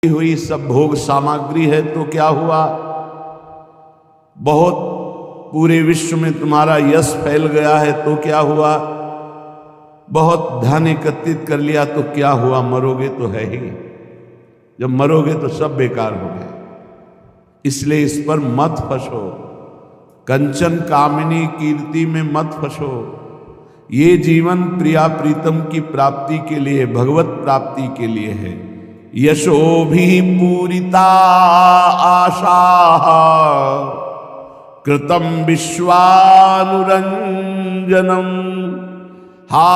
हुई सब भोग सामग्री है तो क्या हुआ? बहुत पूरे विश्व में तुम्हारा यश फैल गया है तो क्या हुआ? बहुत धन एकत्रित कर लिया तो क्या हुआ? मरोगे तो है ही। जब मरोगे तो सब बेकार हो गए। इसलिए इस पर मत फंसो। कंचन कामिनी कीर्ति में मत फंसो। ये जीवन प्रिया प्रीतम की प्राप्ति के लिए, भगवत प्राप्ति के लिए है। यशो भी पूरिता आशा कृतम विश्वानुरंजनम हा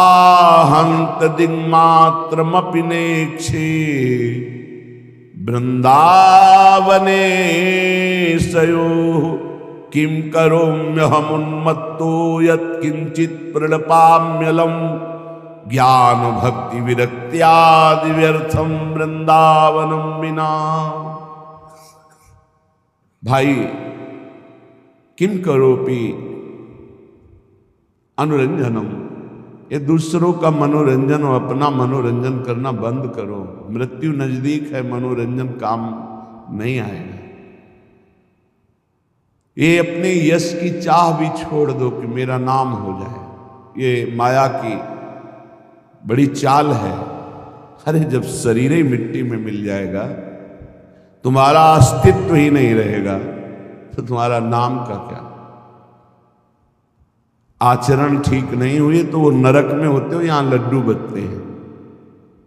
हंत दिग्मात्रमपि नेक्षे वृंदावने सयो किं करोम्यहमुन्मत्तो यत्किंचित् प्रणपाम्यलम ज्ञान भक्ति विरक्त्यादि व्यर्थम वृंदावनम विना। भाई किम करोपि अनुरंजनम, ये दूसरों का मनोरंजन और अपना मनोरंजन करना बंद करो। मृत्यु नजदीक है, मनोरंजन काम नहीं आएगा। ये अपने यश की चाह भी छोड़ दो कि मेरा नाम हो जाए। ये माया की बड़ी चाल है। अरे जब शरीर ही मिट्टी में मिल जाएगा, तुम्हारा अस्तित्व ही नहीं रहेगा, तो तुम्हारा नाम का क्या? आचरण ठीक नहीं हुए तो वो नरक में होते हो, यहां लड्डू बचते हैं,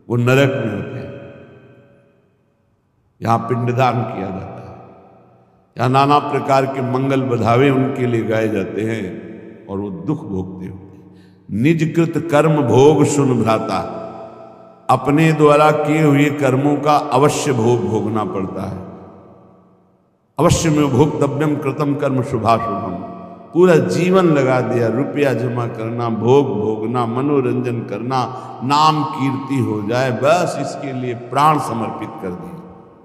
वो नरक में होते हैं। यहां पिंडदान किया जाता है, यहां नाना प्रकार के मंगल बधावे उनके लिए गाए जाते हैं और वो दुख भोगते हो। निजकृत कर्म भोग सुन भ्राता, अपने द्वारा किए हुए कर्मों का अवश्य भोग भोगना पड़ता है। अवश्य में भोक्तव्यम कृतम कर्म शुभाशुभम। पूरा जीवन लगा दिया, रुपया जमा करना, भोग भोगना, मनोरंजन करना, नाम कीर्ति हो जाए, बस इसके लिए प्राण समर्पित कर दिए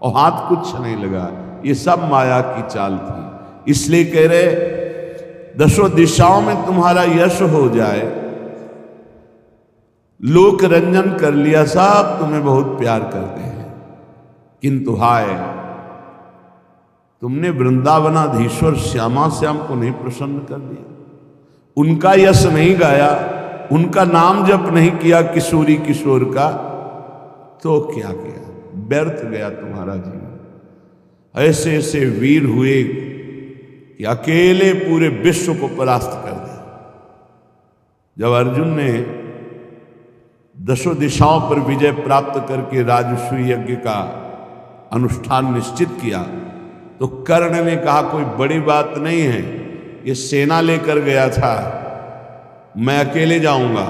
और हाथ कुछ नहीं लगा। ये सब माया की चाल थी। इसलिए कह रहे दसों दिशाओं में तुम्हारा यश हो जाए, लोक रंजन कर लिया, सब तुम्हें बहुत प्यार करते हैं, किंतु हाय तुमने वृंदावनाधीश्वर श्यामा श्याम को नहीं प्रसन्न कर दिया, उनका यश नहीं गाया, उनका नाम जप नहीं किया किशोरी किशोर का, तो क्या किया? व्यर्थ गया तुम्हारा जीवन। ऐसे ऐसे वीर हुए कि अकेले पूरे विश्व को परास्त कर दिया। जब अर्जुन ने दसों दिशाओं पर विजय प्राप्त करके राजसूय यज्ञ का अनुष्ठान निश्चित किया, तो कर्ण ने कहा कोई बड़ी बात नहीं है, ये सेना लेकर गया था, मैं अकेले जाऊंगा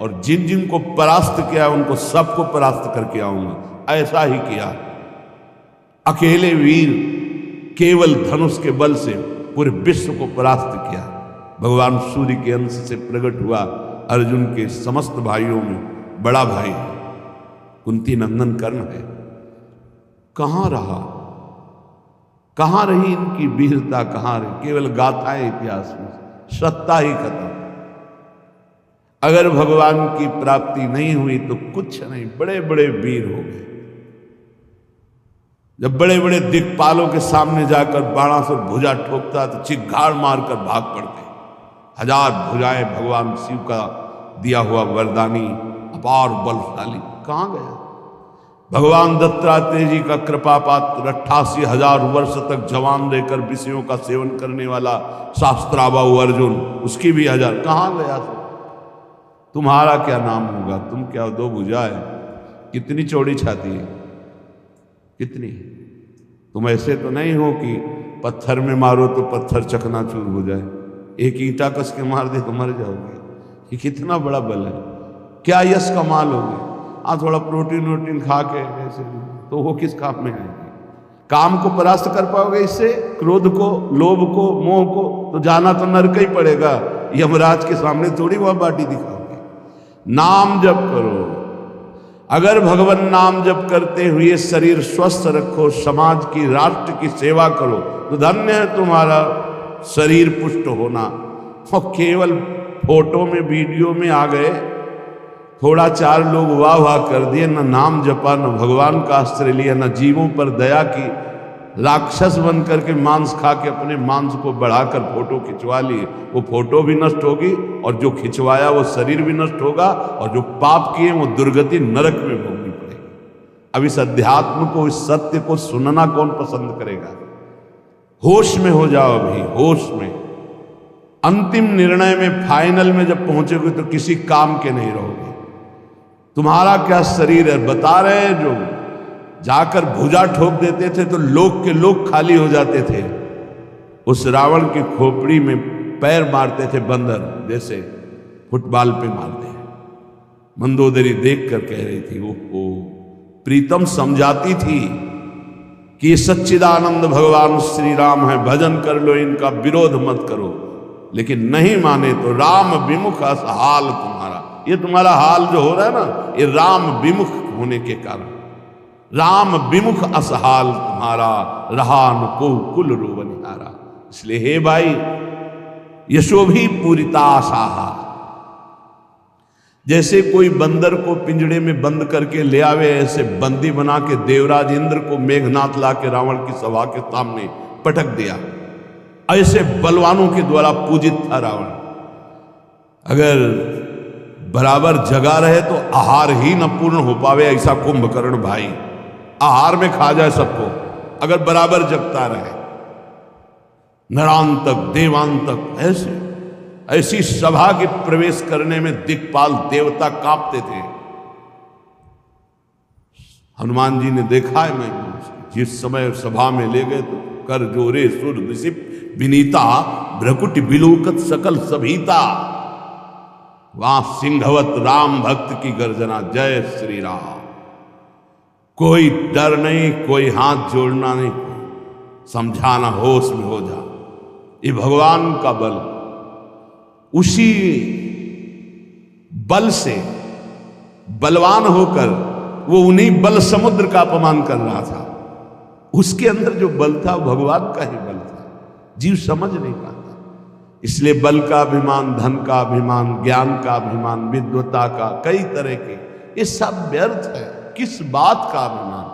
और जिन जिन को परास्त किया उनको सबको परास्त करके आऊंगा। ऐसा ही किया। अकेले वीर केवल धनुष के बल से पूरे विश्व को परास्त किया। भगवान सूर्य के अंश से प्रकट हुआ अर्जुन के समस्त भाइयों में बड़ा भाई है, कुंती नंदन कर्ण है। कहां रहा, कहां रही इनकी वीरता, कहां रही? केवल गाथाएं इतिहास में, सत्ता ही खत्म। अगर भगवान की प्राप्ति नहीं हुई तो कुछ नहीं। बड़े बड़े वीर हो गए, जब बड़े बड़े दिक्पालों के सामने जाकर बाणासुर भुजा ठोकता तो चिघाड़ मारकर भाग पड़ते। हजार भुजाएं भगवान शिव का दिया हुआ वरदानी अपार बलशाली कहां गया? भगवान दत्तात्रेय जी का कृपा पात्र 88,000 वर्ष तक जवान रहकर विषयों का सेवन करने वाला शास्त्राबाहु अर्जुन, उसकी भी 1000 कहां गया? तुम्हारा क्या नाम होगा? तुम क्या दो भुजाएं, कितनी चौड़ी छाती है, कितनी? तुम ऐसे तो नहीं हो कि पत्थर में मारो तो पत्थर चकनाचूर हो जाए, एक ईंटा कस के मार दे तो मर जाओगे। ये कितना बड़ा बल है। क्या यश कमाल होगे? थोड़ा प्रोटीन वोटीन खा के ऐसे तो वो किस काम में आएगी? काम को परास्त कर पाओगे इससे? क्रोध को, लोभ को, मोह को? तो जाना तो नरक ही पड़ेगा। यमराज के सामने थोड़ी वह बाटी दिखाओगे। नाम जप करो। अगर भगवान नाम जप करते हुए शरीर स्वस्थ रखो, समाज की, राष्ट्र की सेवा करो, तो धन्य है तुम्हारा शरीर पुष्ट होना। और केवल फोटो में, वीडियो में आ गए थोड़ा चार लोग वाह वाह कर दिए, न नाम जपा, न भगवान का आश्रय लिया, न जीवों पर दया की, राक्षस बन करके मांस खा के अपने मांस को बढ़ाकर फोटो खिंचवा लिए। वो फोटो भी नष्ट होगी और जो खिंचवाया वो शरीर भी नष्ट होगा, और जो पाप किए वो दुर्गति नरक में भोगनी पड़ेगी। अब इस अध्यात्म को, इस सत्य को सुनना कौन पसंद करेगा? होश में हो जाओ अभी, होश में। अंतिम निर्णय में, फाइनल में जब पहुंचोगे तो किसी काम के नहीं रहोगे। तुम्हारा क्या शरीर है? बता रहे हैं जो जाकर भुजा ठोक देते थे तो लोग के लोग खाली हो जाते थे। उस रावण की खोपड़ी में पैर मारते थे बंदर, जैसे फुटबॉल पे मारते हैं। मंदोदरी देख कर कह रही थी, ओहो, प्रीतम समझाती थी कि ये सच्चिदानंद भगवान श्री राम है, भजन कर लो, इनका विरोध मत करो। लेकिन नहीं माने तो राम विमुख हाल तुम्हारा। ये तुम्हारा हाल जो हो रहा है ना, ये राम विमुख होने के कारण। राम विमुख असहाल तुम्हारा, रहा न को कुल रोवनिहारा। इसलिए हे भाई, यशोभी पूरिता आसाहा। जैसे कोई बंदर को पिंजड़े में बंद करके ले आवे, ऐसे बंदी बना के देवराज इंद्र को मेघनाथ ला के रावण की सभा के सामने पटक दिया। ऐसे बलवानों के द्वारा पूजित था रावण। अगर बराबर जगा रहे तो आहार ही न पूर्ण हो पावे, ऐसा कुंभकर्ण भाई आहार में खा जाए सबको, अगर बराबर जगता रहे। नरांतक देवांतक ऐसी सभा के प्रवेश करने में दिक्पाल देवता कांपते थे। हनुमान जी ने देखा है, मैं जिस समय सभा में ले गए तो कर जोरे सुर निसिप विनीता, भ्रकुट बिलोकत सकल सभीता। वहां सिंहवत राम भक्त की गर्जना, जय श्री राम। कोई डर नहीं, कोई हाथ जोड़ना नहीं, समझाना, होश में हो जा। ये भगवान का बल, उसी बल से बलवान होकर वो उन्हीं बल समुद्र का अपमान कर रहा था। उसके अंदर जो बल था भगवान का ही बल था, जीव समझ नहीं पाता। इसलिए बल का अभिमान, धन का अभिमान, ज्ञान का अभिमान, विद्वता का, कई तरह के, ये सब व्यर्थ है। किस बात का अभिमान?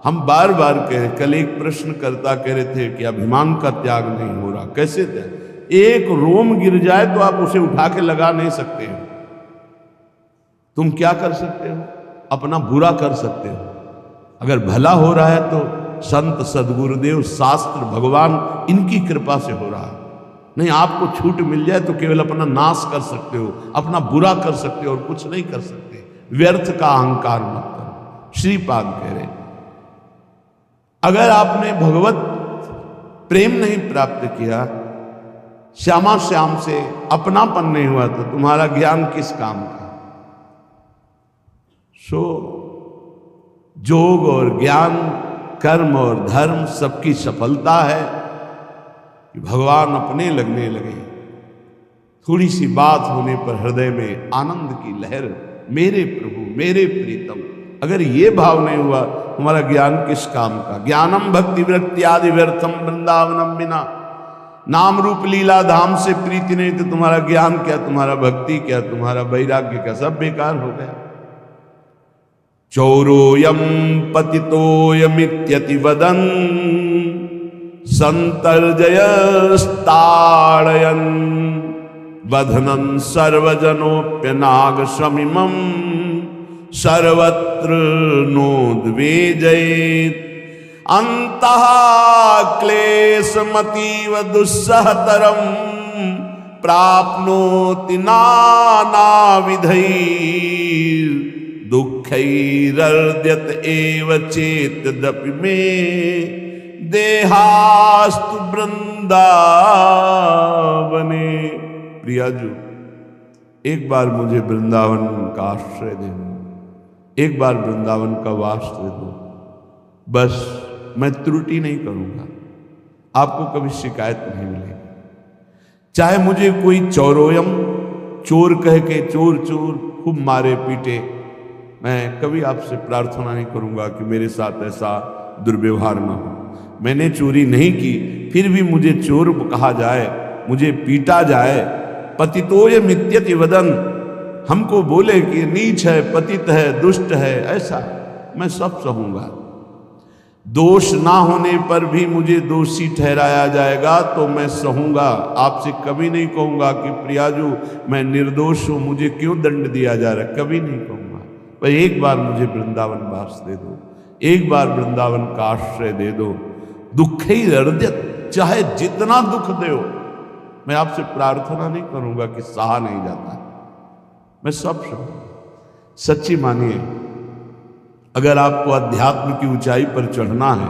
हम बार बार कह, कल एक प्रश्नकर्ता कह रहे थे कि अभिमान का त्याग नहीं हो रहा। कैसे त्याग? एक रोम गिर जाए तो आप उसे उठा के लगा नहीं सकते हो। तुम क्या कर सकते हो? अपना बुरा कर सकते हो। अगर भला हो रहा है तो संत, सदगुरुदेव, शास्त्र, भगवान, इनकी कृपा से हो रहा है। नहीं, आपको छूट मिल जाए तो केवल अपना नाश कर सकते हो, अपना बुरा कर सकते हो और कुछ नहीं कर सकते। व्यर्थ का अहंकार मत करो। श्रीपाद कह रहे, अगर आपने भगवत प्रेम नहीं प्राप्त किया, श्यामा श्याम से अपनापन नहीं हुआ, तो तुम्हारा ज्ञान किस काम का? सो योग और ज्ञान, कर्म और धर्म, सबकी सफलता है कि भगवान अपने लगने लगे। थोड़ी सी बात होने पर हृदय में आनंद की लहर, मेरे प्रभु, मेरे प्रीतम। अगर ये भाव नहीं हुआ, तुम्हारा ज्ञान किस काम का? ज्ञानम भक्ति वृत्ति आदि व्यर्थम वृंदावनम बिना। नाम रूप लीला धाम से प्रीति नहीं तो तुम्हारा ज्ञान क्या, तुम्हारा भक्ति क्या, तुम्हारा वैराग्य क्या, सब बेकार हो गया। चौरोयम पतितोयमित्यति वदन् संतर्जयस्ताड़यन् वधनं सर्वजनोप्यनाग शमिमं सर्वत्र नोद्वेजयेत् अंतः क्लेशमतीव दुस्सहतरं प्राप्नोति नानाविधैः दुःखैरर्ध्यत एव चेतदपि मे देहास्तु वृंदावने। प्रियाजू, एक बार मुझे वृंदावन का आश्रय दे दो, एक बार वृंदावन का वास दे दो, बस मैं त्रुटि नहीं करूंगा, आपको कभी शिकायत नहीं मिलेगी। चाहे मुझे कोई चौरोयम, चोर कह के, चोर चोर खूब मारे पीटे, मैं कभी आपसे प्रार्थना नहीं करूंगा कि मेरे साथ ऐसा दुर्व्यवहार ना हो। मैंने चोरी नहीं की, फिर भी मुझे चोर कहा जाए, मुझे पीटा जाए। पतितोय मित्यति वदन, हमको बोले कि नीच है, पतित है, दुष्ट है, ऐसा मैं सब सहूंगा। दोष ना होने पर भी मुझे दोषी ठहराया जाएगा तो मैं सहूंगा। आपसे कभी नहीं कहूंगा कि प्रियाजू मैं निर्दोष हूं, मुझे क्यों दंड दिया जा रहा है, कभी नहीं कहूंगा। पर एक बार मुझे वृंदावन वास दे दो, एक बार वृंदावन का आश्रय दे दो। दुख ही हृदय, चाहे जितना दुख दो, मैं आपसे प्रार्थना नहीं करूंगा कि सहा नहीं जाता, मैं सब सहूंगा। सच्ची मानिए, अगर आपको अध्यात्म की ऊंचाई पर चढ़ना है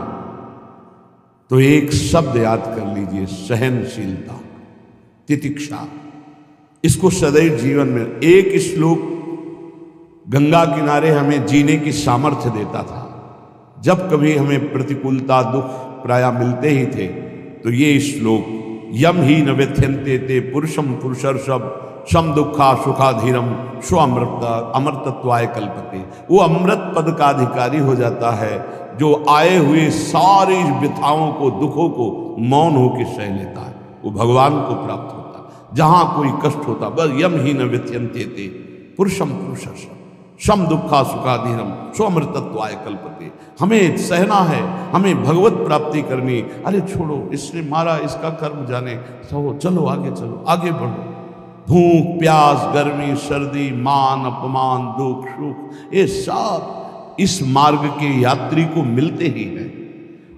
तो एक शब्द याद कर लीजिए, सहनशीलता, तितिक्षा। इसको सदैव जीवन में, एक श्लोक गंगा किनारे हमें जीने की सामर्थ्य देता था। जब कभी हमें प्रतिकूलता, दुख प्राय मिलते ही थे तो ये श्लोक, यम ही न व्यथ्यन्ते ते पुरुषम पुरुषर्षभ सम दुखा सुखाधीरम स्व अमृतत्वाय कल्पते। वो अमृत पद का अधिकारी हो जाता है जो आए हुए सारी व्यथाओं को, दुखों को मौन होकर सह लेता है, वो भगवान को प्राप्त होता है। जहां कोई कष्ट होता, बस यम ही न व्यथ्यन्ते ते पुरुषम पुरुषर्षभ सम दुखा सुखाधीरम स्व अमृतत्वाय कल्पते। हमें सहना है, हमें भगवत प्राप्ति करनी। अरे छोड़ो, इसने मारा, इसका कर्म जाने, सहो, चलो आगे, चलो आगे बढ़ो। भूख प्यास, गर्मी सर्दी, मान अपमान, दुख सुख, ये सब इस मार्ग के यात्री को मिलते ही हैं।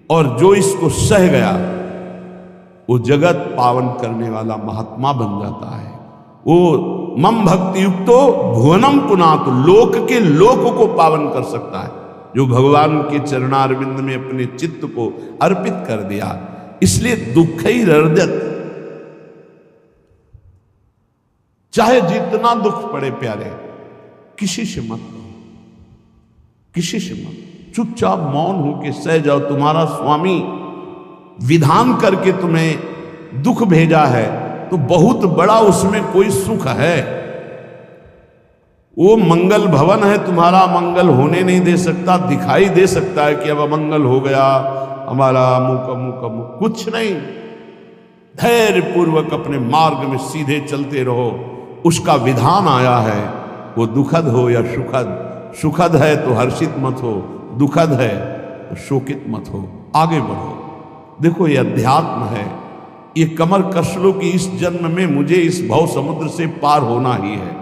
और जो इसको सह गया वो जगत पावन करने वाला महात्मा बन जाता है। वो मम भक्ति युक्तो भुवनम पुनात, लोक के लोक को पावन कर सकता है जो भगवान के चरणारविंद में अपने चित्त को अर्पित कर दिया। इसलिए दुख ही हृदय, चाहे जितना दुख पड़े प्यारे, किसी से मत कहो, किसी से मत, चुपचाप मौन होके सह जाओ। तुम्हारा स्वामी विधान करके तुम्हें दुख भेजा है तो बहुत बड़ा उसमें कोई सुख है। वो मंगल भवन है, तुम्हारा मंगल होने नहीं दे सकता। दिखाई दे सकता है कि अब अमंगल हो गया हमारा, अमुक, कुछ नहीं। धैर्य पूर्वक अपने मार्ग में सीधे चलते रहो। उसका विधान आया है, वो दुखद हो या सुखद, सुखद है तो हर्षित मत हो, दुखद है तो शोकित मत हो, आगे बढ़ो। देखो ये अध्यात्म है, ये कमर कस लो कि इस जन्म में मुझे इस भव समुद्र से पार होना ही है।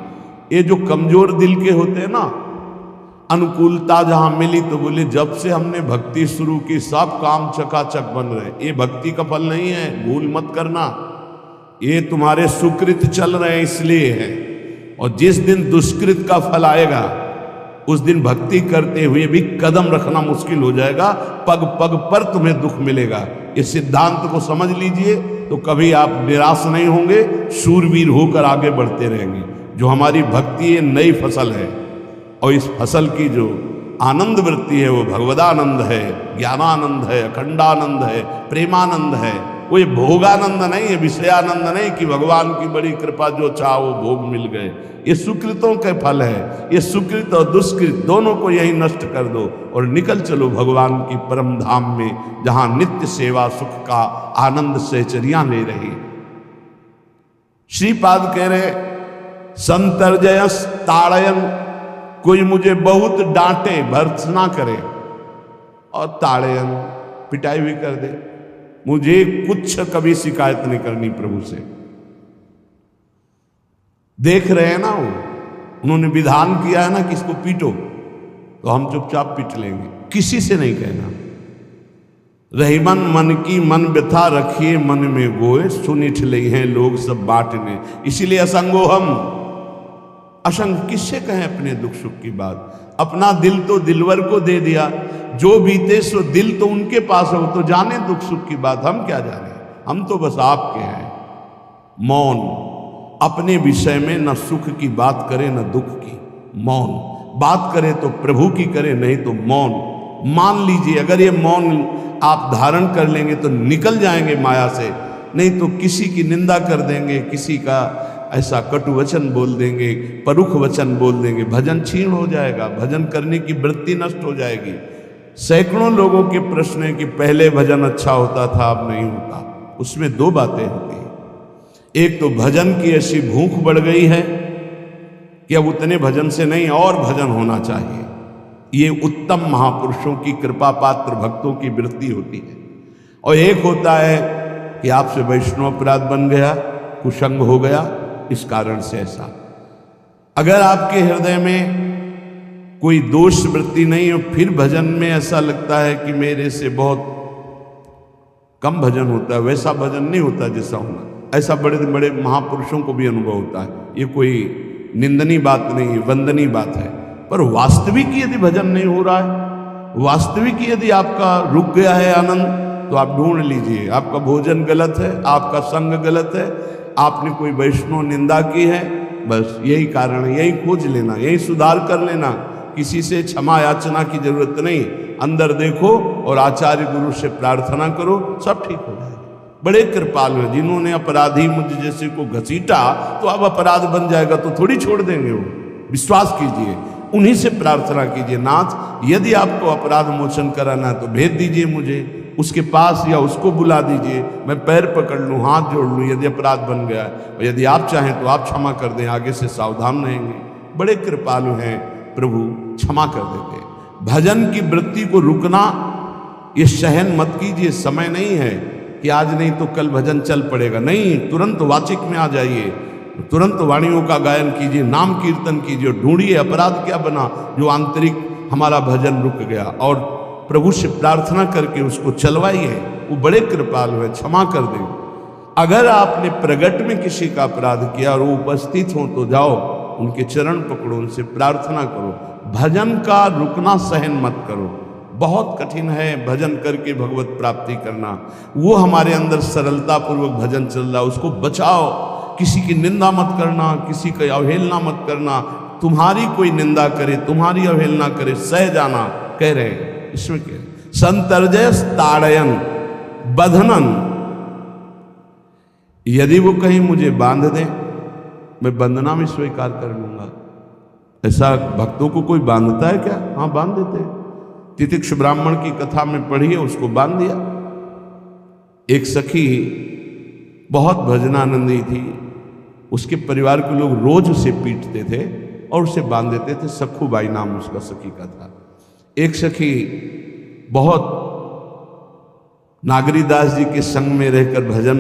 ये जो कमजोर दिल के होते हैं ना, अनुकूलता जहां मिली तो बोले जब से हमने भक्ति शुरू की सब काम चकाचक बन रहे। ये भक्ति का फल नहीं है, भूल मत करना। ये तुम्हारे सुकृत चल रहे हैं इसलिए है। और जिस दिन दुष्कृत का फल आएगा उस दिन भक्ति करते हुए भी कदम रखना मुश्किल हो जाएगा, पग पग पर तुम्हें दुख मिलेगा। इस सिद्धांत को समझ लीजिए तो कभी आप निराश नहीं होंगे, शूरवीर होकर आगे बढ़ते रहेंगे। जो हमारी भक्ति ये नई फसल है और इस फसल की जो आनंद वृत्ति है वो भगवदानंद है, ज्ञानानंद है, अखंडानंद है, प्रेमानंद है। वो ये भोगानंद नहीं है, विषयानंद नहीं कि भगवान की बड़ी कृपा जो चाहो वो भोग मिल गए। ये सुकृतों के फल है। ये सुकृत और दुष्कृत दोनों को यही नष्ट कर दो और निकल चलो भगवान की परम धाम में, जहां नित्य सेवा सुख का आनंद सहचर्या ले रही। श्रीपाद कह रहे संतर्जयस ताड़यन, कोई मुझे बहुत डांटे, भर्त्सना करे और ताड़यन पिटाई भी कर दे, मुझे कुछ कभी शिकायत नहीं करनी प्रभु से। देख रहे हैं ना, वो उन्होंने विधान किया है ना कि इसको पीटो, तो हम चुपचाप पीट लेंगे, किसी से नहीं कहना। रहीमन मन की मन व्यथा रखिए मन में गोए, सुनिठ ले हैं लोग सब बांटने। इसीलिए असंगो हम, असंग किससे कहें अपने दुख सुख की बात। अपना दिल तो दिलवर को दे दिया, जो बीते सो दिल तो उनके पास हो, तो जाने दुख सुख की बात, हम क्या जाने। हम तो बस आपके हैं। मौन, अपने विषय में न सुख की बात करे न दुख की, मौन। बात करे तो प्रभु की करे, नहीं तो मौन। मान लीजिए अगर ये मौन आप धारण कर लेंगे तो निकल जाएंगे माया से, नहीं तो किसी की निंदा कर देंगे, किसी का ऐसा कटु वचन बोल देंगे, परुख वचन बोल देंगे, भजन छीण हो जाएगा, भजन करने की वृत्ति नष्ट हो जाएगी। सैकड़ों लोगों के प्रश्न है कि पहले भजन अच्छा होता था अब नहीं होता। उसमें दो बातें होती हैं, एक तो भजन की ऐसी भूख बढ़ गई है कि अब उतने भजन से नहीं और भजन होना चाहिए। ये उत्तम महापुरुषों की कृपा पात्र भक्तों की वृत्ति होती है। और एक होता है कि आपसे वैष्णव अपराध बन गया, कुसंग हो गया, इस कारण से ऐसा। अगर आपके हृदय में कोई दोष वृत्ति नहीं हो, फिर भजन में ऐसा लगता है कि मेरे से बहुत कम भजन होता है, वैसा भजन नहीं होता जैसा होना। ऐसा बड़े बड़े महापुरुषों को भी अनुभव होता है। ये कोई निंदनीय बात नहीं है, वंदनीय बात है। पर वास्तविक यदि भजन नहीं हो रहा है, वास्तविक यदि आपका रुक गया है आनंद, तो आप ढूंढ लीजिए आपका भोजन गलत है, आपका संग गलत है, आपने कोई वैष्णव निंदा की है। बस यही कारण है, यही खोज लेना, यही सुधार कर लेना। किसी से क्षमा याचना की जरूरत नहीं, अंदर देखो और आचार्य गुरु से प्रार्थना करो, सब ठीक हो जाएगा। बड़े कृपालु हैं, जिन्होंने अपराधी मुझ जैसे को घसीटा तो अब अपराध बन जाएगा तो थोड़ी छोड़ देंगे वो। विश्वास कीजिए, उन्हीं से प्रार्थना कीजिए, नाथ यदि आपको अपराध मोचन कराना है तो भेज दीजिए मुझे उसके पास, या उसको बुला दीजिए, मैं पैर पकड़ लूँ, हाथ जोड़ लूँ यदि अपराध बन गया है। और यदि आप चाहें तो आप क्षमा कर दें, आगे से सावधान रहेंगे। बड़े कृपालु हैं प्रभु, क्षमा कर देते। भजन की वृत्ति को रुकना, ये सहन मत कीजिए। समय नहीं है कि आज नहीं तो कल भजन चल पड़ेगा, नहीं, तुरंत वाचिक में आ जाइए, तुरंत वाणियों का गायन कीजिए, नाम कीर्तन कीजिए, ढूंढिए अपराध क्या बना जो आंतरिक हमारा भजन रुक गया, और प्रभु से प्रार्थना करके उसको चलवाइए। वो बड़े कृपालु है, क्षमा कर दें। अगर आपने प्रगट में किसी का अपराध किया और वो उपस्थित हो तो जाओ, उनके चरण पकड़ो, उनसे प्रार्थना करो। भजन का रुकना सहन मत करो। बहुत कठिन है भजन करके भगवत प्राप्ति करना। वो हमारे अंदर सरलता पूर्वक भजन चल रहा है, उसको बचाओ। किसी की निंदा मत करना, किसी की अवहेलना मत करना। तुम्हारी कोई निंदा करे, तुम्हारी अवहेलना करे, सह जाना कह रहे हैं। इसमें क्या संतर्जय ताड़यन बंधनन, यदि वो कहीं मुझे बांध दे, मैं बंधना में स्वीकार कर लूंगा। ऐसा भक्तों को कोई बांधता है क्या? हाँ, बांध देते हैं। तितिक्ष ब्राह्मण की कथा में पढ़िए, उसको बांध दिया। एक सखी बहुत भजनानंदी थी, उसके परिवार के लोग रोज उसे पीटते थे और उसे बांध देते थे। सखूबाई नाम उसका सखी का था। एक सखी बहुत नागरीदास जी के संग में रहकर भजन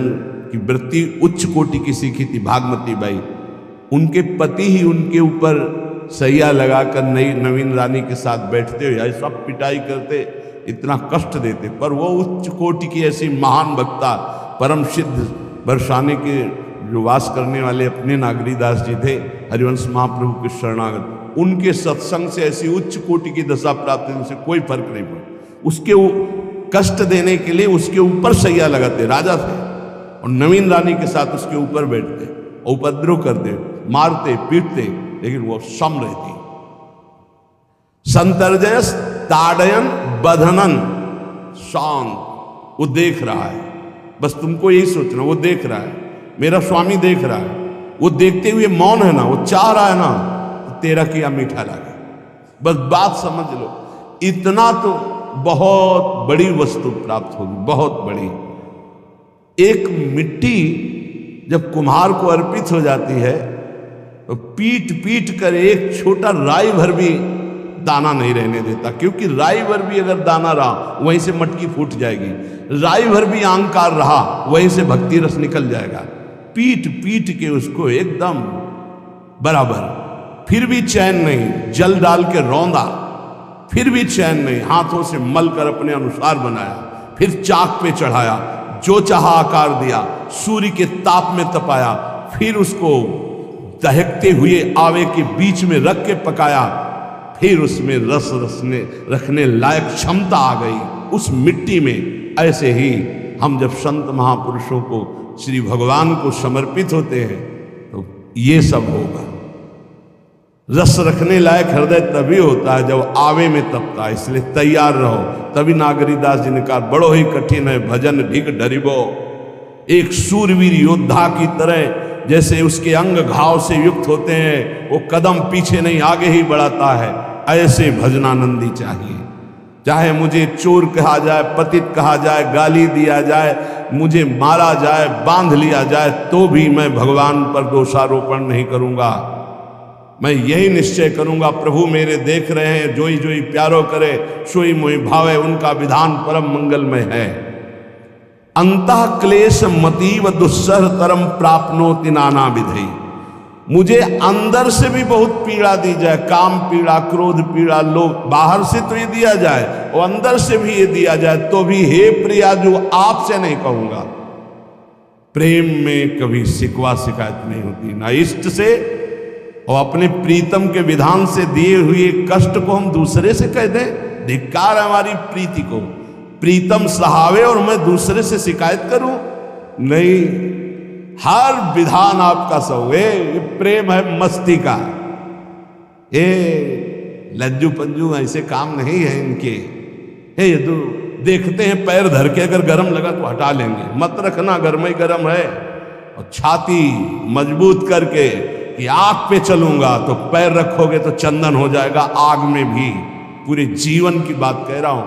की वृत्ति उच्च कोटि की सीखी थी, भागमती बाई। उनके पति ही उनके ऊपर सैया लगाकर नई नवीन रानी के साथ बैठते हुए सब पिटाई करते, इतना कष्ट देते, पर वो उच्च कोटि की ऐसी महान भक्ता, परम सिद्ध बरसाने के जो वास करने वाले अपने नागरीदास जी थे, हरिवंश महाप्रभु के शरणागत, उनके सत्संग से ऐसी उच्च कोटि की दशा प्राप्त होने से कोई फर्क नहीं पड़ा। उसके कष्ट देने के लिए उसके ऊपर सैया लगाते, राजा थे, और नवीन रानी के साथ उसके ऊपर बैठते, उपद्रव करते, मारते पीटते, लेकिन वो सम रहती। संतर्जयस ताड़यन बधनन, शांत, वो देख रहा है। बस तुमको यही सोचना, वो देख रहा है, मेरा स्वामी देख रहा है। वो देखते हुए मौन है ना, वो चाह रहा है ना, तो तेरा किया मीठा लगे। बस बात समझ लो, इतना तो बहुत बड़ी वस्तु प्राप्त होगी, बहुत बड़ी। एक मिट्टी जब कुम्हार को अर्पित हो जाती है तो पीट पीट कर एक छोटा राई भर भी दाना नहीं रहने देता, क्योंकि राई भर भी अगर दाना रहा वहीं से मटकी फूट जाएगी, राई भर भी आंकार रहा वहीं से भक्ति रस निकल जाएगा। पीट पीट के उसको एकदम बराबर, फिर भी चैन नहीं, जल डाल के रौंदा, फिर भी चैन नहीं, हाथों से मल कर अपने अनुसार बनाया, फिर चाक पे चढ़ाया, जो चाहा आकार दिया, सूर्य के ताप में तपाया, फिर उसको दहकते हुए आवे के बीच में रख के पकाया, फिर उसमें रस रखने लायक क्षमता आ गई उस मिट्टी में। ऐसे ही हम जब संत महापुरुषों को, श्री भगवान को समर्पित होते हैं तो ये सब होगा। रस रखने लायक हृदय तभी होता है जब आवे में तपता है, इसलिए तैयार रहो। तभी नागरीदास जी ने कहा, बड़ो ही कठिन है भजन ढिक डरिबो। एक सूरवीर योद्धा की तरह जैसे उसके अंग घाव से युक्त होते हैं, वो कदम पीछे नहीं आगे ही बढ़ाता है, ऐसे भजनानंदी चाहिए। चाहे मुझे चोर कहा जाए, पतित कहा जाए, गाली दिया जाए, मुझे मारा जाए, बांध लिया जाए, तो भी मैं भगवान पर दोषारोपण नहीं करूंगा। मैं यही निश्चय करूंगा, प्रभु मेरे देख रहे हैं, जोई जोई प्यारो करे सोई मोई भावे, उनका विधान परम मंगलमय है। अंतः क्लेश मतीव दुस्सह तरम प्राप्नोति नाना विधि। मुझे अंदर से भी बहुत पीड़ा दी जाए, काम पीड़ा, क्रोध पीड़ा, लोग बाहर से तो ये दिया जाए और अंदर से भी ये दिया जाए, तो भी हे प्रिया जो आपसे नहीं कहूंगा। प्रेम में कभी शिकवा शिकायत नहीं होती, ना इष्ट से और अपने प्रीतम के विधान से दिए हुए कष्ट को हम दूसरे से कह दें। धिक्कार हमारी प्रीति को, प्रीतम सहावे और मैं दूसरे से शिकायत करूं? नहीं, हर विधान आपका सहो। ये प्रेम है मस्ती का, ये लज्जू पंजू ऐसे काम नहीं है इनके। ये तो देखते हैं पैर धर के, अगर गर्म लगा तो हटा लेंगे, मत रखना गर्म ही गर्म है। और छाती मजबूत करके कि आग पे चलूंगा, तो पैर रखोगे तो चंदन हो जाएगा आग में भी। पूरे जीवन की बात कह रहा हूं,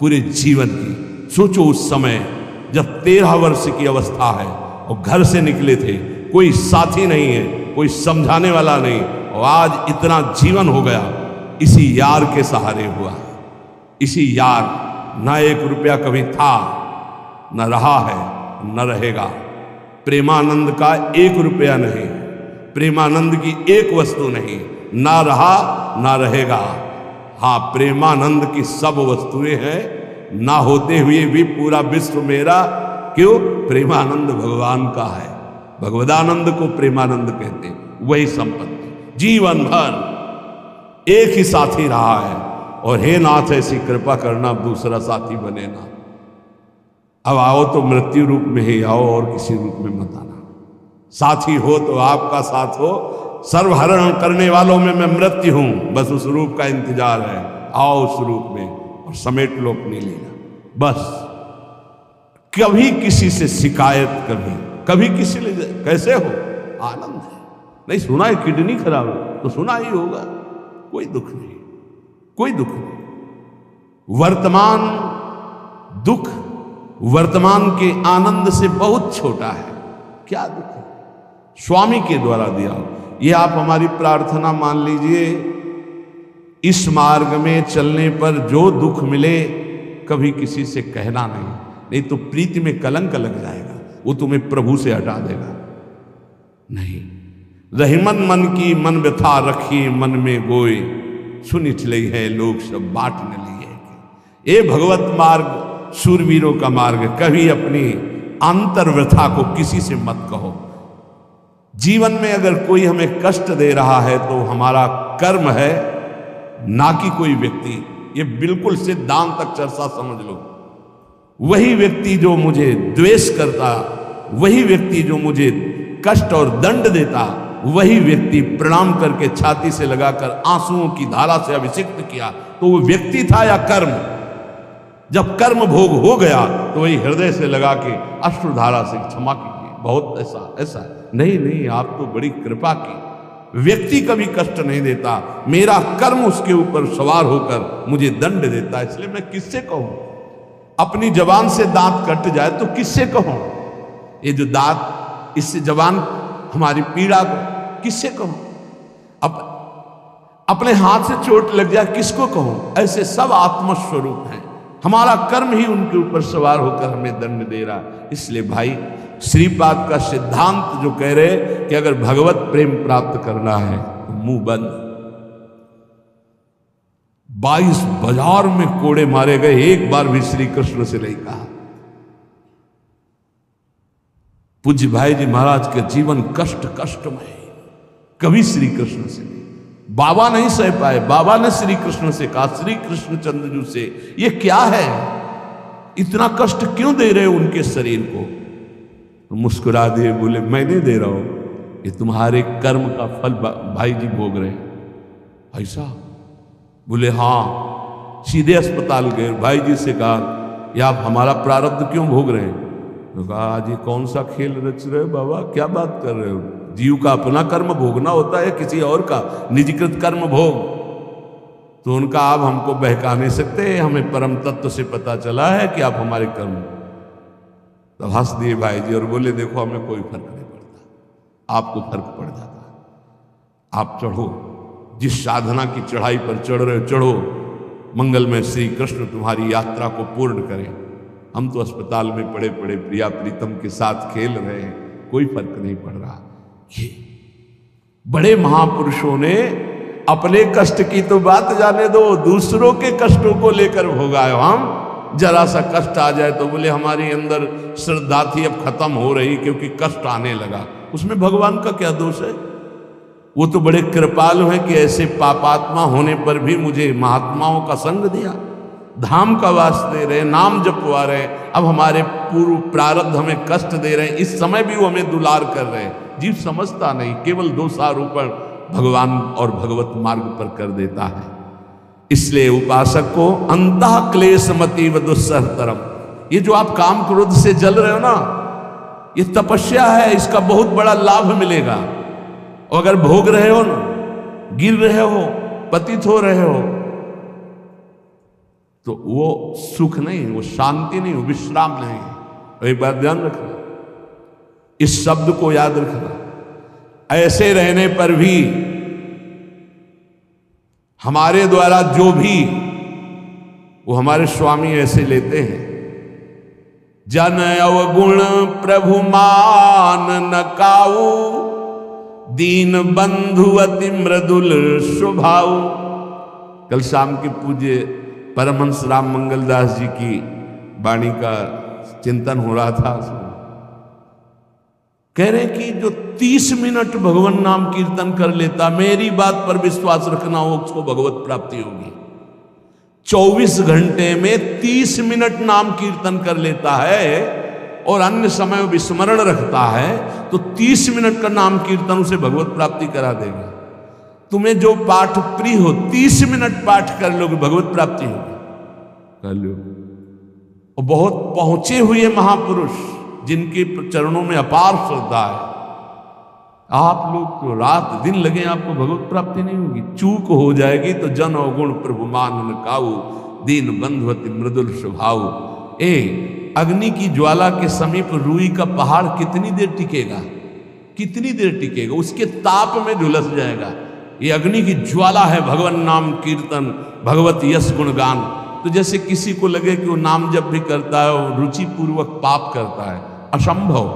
पूरे जीवन की। सोचो उस समय जब 13 वर्ष की अवस्था है और घर से निकले थे, कोई साथी नहीं है, कोई समझाने वाला नहीं, और आज इतना जीवन हो गया इसी यार के सहारे हुआ। इसी यार, ना 1 रुपया कभी था, न रहा है, न रहेगा। प्रेमानंद का 1 रुपया नहीं, प्रेमानंद की 1 वस्तु नहीं, ना रहा ना रहेगा। हाँ, प्रेमानंद की सब वस्तुएं हैं, ना होते हुए भी पूरा विश्व मेरा। क्यों? प्रेमानंद भगवान का है, भगवदानंद को प्रेमानंद कहते हैं। वही संपत्ति जीवन भर एक ही साथी रहा है। और हे नाथ ऐसी कृपा करना, अब दूसरा साथी बने ना। अब आओ तो मृत्यु रूप में ही आओ, और किसी रूप में मत आना। साथी हो तो आपका साथ हो, सर्वहरण करने वालों में मैं मृत्यु हूं, बस उस रूप का इंतजार है। आओ उस रूप में और समेट लो अपनी लीला। बस कभी किसी से शिकायत, कभी किसी से कैसे हो, आनंद है। नहीं सुना है किडनी खराब है तो सुना ही होगा, कोई दुख नहीं, कोई दुख नहीं। वर्तमान दुख वर्तमान के आनंद से बहुत छोटा है। क्या दुख है? स्वामी के द्वारा दिया। ये आप हमारी प्रार्थना मान लीजिए, इस मार्ग में चलने पर जो दुख मिले कभी किसी से कहना नहीं तो प्रीति में कलंक लग जाएगा, वो तुम्हें प्रभु से हटा देगा। नहीं, रहीमन मन की मन व्यथा रखी मन में गोय, सुनिठ लई है लोग सब बाट न लिए। ये भगवत मार्ग शूरवीरों का मार्ग। कभी अपनी अंतर व्यथा को किसी से मत कहो। जीवन में अगर कोई हमें कष्ट दे रहा है तो हमारा कर्म है, ना कि कोई व्यक्ति। ये बिल्कुल सिद्धांत तक चर्चा समझ लो। वही व्यक्ति जो मुझे द्वेष करता, वही व्यक्ति जो मुझे कष्ट और दंड देता, वही व्यक्ति प्रणाम करके छाती से लगाकर आंसुओं की धारा से अभिषिक्त किया, तो वो व्यक्ति था या कर्म? जब कर्म भोग हो गया तो वही हृदय से लगा के अश्रुधारा से क्षमा कीजिए, बहुत ऐसा नहीं, आप तो बड़ी कृपा की। व्यक्ति कभी कष्ट नहीं देता, मेरा कर्म उसके ऊपर सवार होकर मुझे दंड देता, इसलिए मैं किससे कहूं? अपनी जबान से दांत कट जाए तो किससे कहूं? ये जो दांत, इससे जबान हमारी पीड़ा को किससे कहूं? अब अपने हाथ से चोट लग जाए किसको कहूं? ऐसे सब आत्मस्वरूप हैं, हमारा कर्म ही उनके ऊपर सवार होकर हमें दंड दे रहा। इसलिए भाई, श्रीपाद का सिद्धांत जो कह रहे कि अगर भगवत प्रेम प्राप्त करना है तो मुंह बंद। 22 बाजार में कोड़े मारे गए, एक बार भी श्री कृष्ण से नहीं कहा। पूज्य भाई जी महाराज के जीवन कष्टमय, कभी श्री कृष्ण से नहीं। बाबा नहीं सह पाए, बाबा ने श्री कृष्ण से कहा, श्री कृष्ण चंद्रजू से, ये क्या है, इतना कष्ट क्यों दे रहे हो उनके शरीर को? तो मुस्कुरा दिए, बोले मैं नहीं दे रहा हूं, ये तुम्हारे कर्म का फल भाई जी भोग रहे हैं। ऐसा? बोले हाँ। सीधे अस्पताल गए, भाई जी से कहा ये आप हमारा प्रारब्ध क्यों भोग रहे हैं? तो कहा आज ये कौन सा खेल रच रहे हो बाबा, क्या बात कर रहे हो? जीव का अपना कर्म भोगना होता है, किसी और का निजीकृत कर्म भोग? तो उनका आप हमको बहका नहीं सकते, हमें परम तत्व से पता चला है कि आप हमारे कर्म। तब हंस दिए भाई जी और बोले देखो हमें कोई फर्क नहीं पड़ता, आपको फर्क पड़ जाता है। आप चढ़ो, जिस साधना की चढ़ाई पर चढ़ रहे हो चढ़ो, मंगलमय श्री कृष्ण तुम्हारी यात्रा को पूर्ण करें। हम तो अस्पताल में पड़े पड़े प्रिया प्रीतम के साथ खेल रहे हैं, कोई फर्क नहीं पड़ रहा। ये बड़े महापुरुषों ने अपने कष्ट की तो बात जाने दो, दूसरों के कष्टों को लेकर भोगाए। हम जरा सा कष्ट आ जाए तो बोले हमारी अंदर श्रद्धा थी अब खत्म हो रही क्योंकि कष्ट आने लगा। उसमें भगवान का क्या दोष है? वो तो बड़े कृपालु हैं कि ऐसे पापात्मा होने पर भी मुझे महात्माओं का संग दिया, धाम का वास दे रहे, नाम जपवा रहे। अब हमारे पूर्व प्रारब्ध हमें कष्ट दे रहे हैं, इस समय भी वो हमें दुलार कर रहे हैं। जीव समझता नहीं, केवल दोषारोपण भगवान और भगवत मार्ग पर कर देता है। इसलिए उपासक को अंतः क्लेश मति व दुस्सहतरम, ये जो आप काम क्रोध से जल रहे हो ना, ये तपस्या है, इसका बहुत बड़ा लाभ मिलेगा। और अगर भोग रहे हो ना, गिर रहे हो, पतित हो रहे हो, तो वो सुख नहीं, वो शांति नहीं, वो विश्राम नहीं। और एक बात ध्यान रखना, इस शब्द को याद रखना, ऐसे रहने पर भी हमारे द्वारा जो भी वो हमारे स्वामी ऐसे लेते हैं, जन अवगुण प्रभु मान न काऊ, दीन बंधु अति मृदुल स्वभाव। कल शाम के पूज्य परमहंस राम मंगलदास जी की वाणी का चिंतन हो रहा था। कह रहे कि जो 30 मिनट भगवान नाम कीर्तन कर लेता, मेरी बात पर विश्वास रखना हो, उसको भगवत प्राप्ति होगी। 24 घंटे में 30 मिनट नाम कीर्तन कर लेता है और अन्य समय विस्मरण रखता है, तो 30 मिनट का नाम कीर्तन उसे भगवत प्राप्ति करा देगा। तुम्हें जो पाठ प्रिय हो, 30 मिनट पाठ कर लोगे, भगवत प्राप्ति होगी, कर लो। और बहुत पहुंचे हुए महापुरुष जिनके चरणों में अपार श्रद्धा है, आप लोग तो रात दिन लगे, आपको भगवत प्राप्ति नहीं होगी। चूक हो जाएगी तो जन अवगुण प्रभु मान न काऊ, दीन बंधुअति मृदुल स्वभाव। अग्नि की ज्वाला के समीप रुई का पहाड़ कितनी देर टिकेगा? कितनी देर टिकेगा? उसके ताप में झुलस जाएगा। ये अग्नि की ज्वाला है भगवान नाम कीर्तन, भगवत यश गुणगान। तो जैसे किसी को लगे कि वो नाम जब भी करता है वो रुचि पूर्वक पाप करता है, असंभव।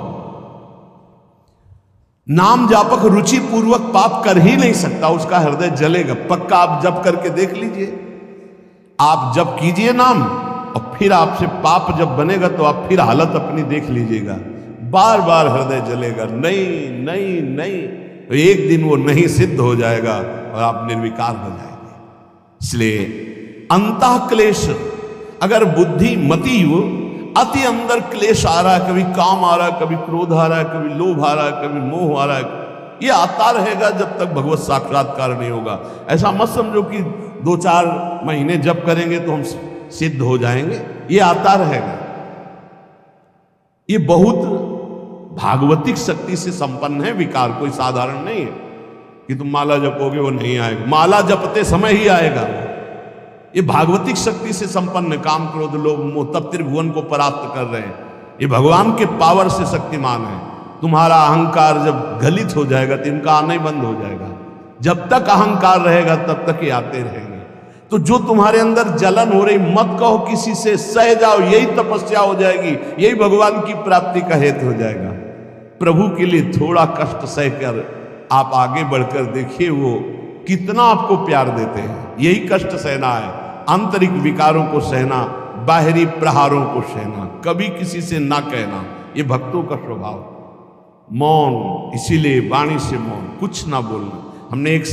नाम जापक रुचि पूर्वक पाप कर ही नहीं सकता, उसका हृदय जलेगा। पक्का आप जप करके देख लीजिए, आप जप कीजिए नाम, और फिर आपसे पाप जब बनेगा तो आप फिर हालत अपनी देख लीजिएगा, बार बार हृदय जलेगा, नहीं नहीं नहीं। तो एक दिन वो नहीं सिद्ध हो जाएगा और आप निर्विकार हो जाएंगे। इसलिए अंतः क्लेश, अगर बुद्धि मति अति अंदर क्लेश आ रहा है, कभी काम आ रहा है, कभी क्रोध आ रहा है, कभी लोभ आ रहा है, कभी मोह आ रहा है, ये आता रहेगा जब तक भगवत साक्षात्कार नहीं होगा। ऐसा मत समझो कि 2-4 महीने जप करेंगे तो हम सिद्ध हो जाएंगे, ये आता रहेगा। ये बहुत भागवतिक शक्ति से संपन्न है विकार, कोई साधारण नहीं है कि तुम माला जपोगे वो नहीं आएगा, माला जपते समय ही आएगा। ये भागवतिक शक्ति से संपन्न, काम क्रोध लोभ मोह तब त्रिभुवन को परास्त कर रहे हैं। ये भगवान के पावर से शक्तिमान है। तुम्हारा अहंकार जब गलित हो जाएगा तो इनका आना ही बंद हो जाएगा। जब तक अहंकार रहेगा तब तक ये आते रहेंगे। तो जो तुम्हारे अंदर जलन हो रही, मत कहो किसी से, सह जाओ, यही तपस्या हो जाएगी, यही भगवान की प्राप्ति का हेतु हो जाएगा। प्रभु के लिए थोड़ा कष्ट सहकर आप आगे बढ़कर देखिए वो कितना आपको प्यार देते हैं। यही कष्ट सहना है, आंतरिक विकारों को सहना, बाहरी प्रहारों को सहना, कभी किसी से ना कहना, ये भक्तों का स्वभाव। मौन, इसीलिए वाणी से मौन, कुछ ना बोलना। हमने एक